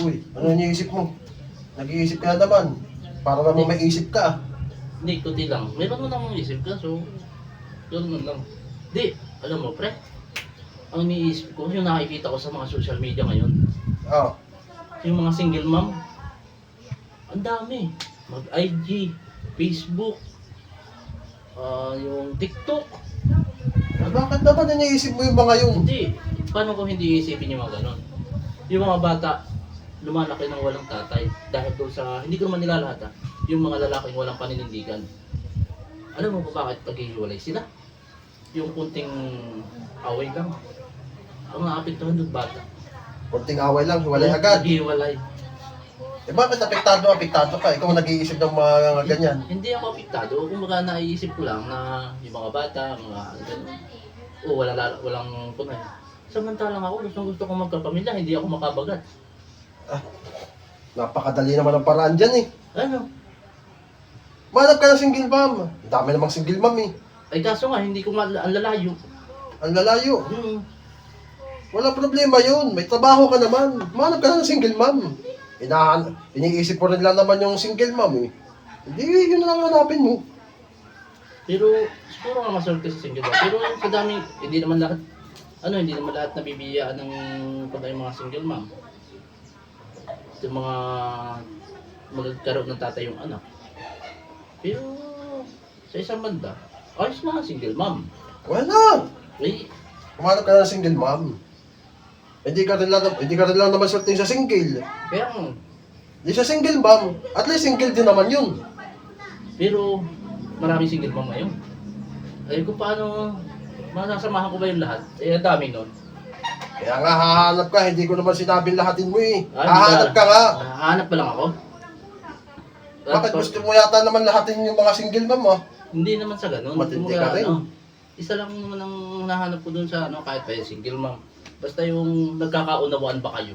Uy, ano iniisip mo? Nag-iisip ka na naman. Para naman may isip ka. Hindi, kuti lang. Meron mo namang isip ka, so gano'n lang. Di, alam mo pre, ang iniisip ko, yung nakikita ko sa mga social media ngayon, Ah, yung mga single mom, ang dami. Mag-IG, Facebook, yung TikTok. bakit naman iniisip mo yung mga yun? Hindi, paano ko hindi isipin yung mga ganon? Yung mga bata, lumalaki ng walang tatay. Dahil doon sa, hindi ko naman nila lahat yung mga lalaking walang paninindigan. Alam mo kung bakit paghihiwalay sila? Yung kunting away lang. Ang naapektuhan doon bata. Kunting away lang, hiwalay agad. Naghihiwalay. Eh bakit apektado ka? Ikaw nag-iisip ng mga ganyan. Hindi ako apektado. Kumbaga naiisip ko lang na yung mga bata, mga gano'n. O walang punay. Samantalang ako, gusto ko magkapamilya, hindi ako makabagat. Napakadali naman ang paraan dyan eh. Ano? Manap ka ng single mom. Ang dami namang single mom eh. Ay kaso nga, hindi ko ang lalayo. Ang lalayo. Hmm. Wala problema yun. May trabaho ka naman. Manap ka ng single mom. Iniisip mo rin lang naman yung single mom eh. Hindi, yun lang hanapin mo. Pero siguro nga maswerte sa single mom. Pero sa dami, hindi naman lahat nabibiyaan ng yung mga single mom. Yung mga magkaroon ng tatay yung anak. Pero sa isang banda, ayos mga single mom. Wala. Eh, Kumanap ka ng single mom. Hindi ka rin lang naman swerte sa single. kaya Di sa single mom. At least single din naman yun. pero maraming single mom ngayon. Ay kung paano, masasamahan ko ba yung lahat? Eh, ang dami nun. Kaya nga hahanap ka. Hindi ko naman sinabing lahatin mo eh. Ah, Hahanap ka nga. Hahanap pa lang ako. Bakit gusto mo yata naman lahatin yung mga single mom mo? Hindi naman sa ganun. Matindi Kumbaga, ka rin. Isa lang naman ang nahanap ko dun sa kahit pa yung single mom. Basta yung nagkakaunawaan ba kayo?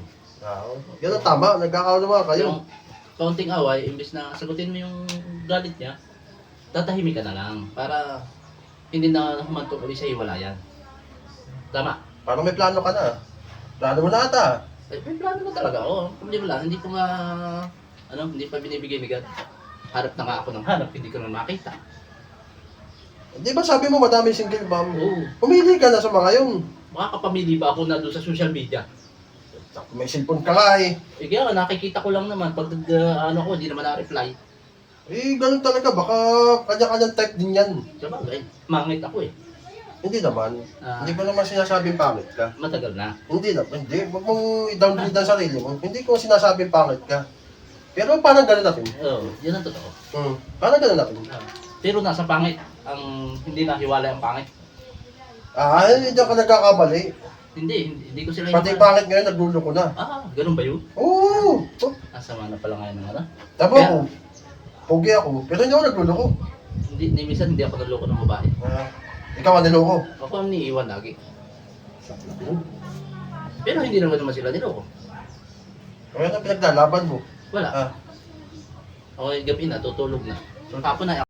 Yan ang tama. Nagkakaunawaan kayo. Yung kaunting away, imbes na sagutin mo yung galit niya, tatahimik ka na lang para hindi na humantok ulit sa hiwalayan. Tama. Parang may plano ka na. Plano mo na ata. Eh, may plano na talaga ako. Hindi mo lang, hindi ko nga, hindi pa binibigay ni God. Harap na nga ako ng hanap, hindi ko na makita. Di ba sabi mo madami single mom? Oo. Pumili ka na sa mga yun. Makakapamili ba ako na doon sa social media? May cellphone ka nga eh. Eh kaya nga, nakikita ko lang naman pag ko, hindi naman na-reply. Eh, ganun talaga. Baka kanya-kanyang type din yan. Sabagay, mangit ako eh. Hindi naman. Ah. Hindi ko naman sinasabing pangit ka. Matagal na. Hindi naman. Hindi. Huwag mong i-downgrade ang sarili mo. Hindi ko sinasabing pangit ka. Pero parang ganun natin. Oo, yun ang totoo. Parang ganun natin. Pero nasa pangit, ang hindi nahiwalay ang pangit. Hindi ka nagkakamali. Hindi ko sila Pati pangit ngayon, nagluloko na. Ganun ba yun? Oo. Asama na pala ngayon ng ano? Tama Kaya- ko. Pogi ako. Pero hindi ako nagluloko. Minsan hindi ako naloko ng babae. Ikaw ang niloko. Ako ang niiwan lagi. Pero hindi naman sila niloko. Kaya na pinaglalaban mo. Wala. Ako yung gabi na, tutulog na. Hapon na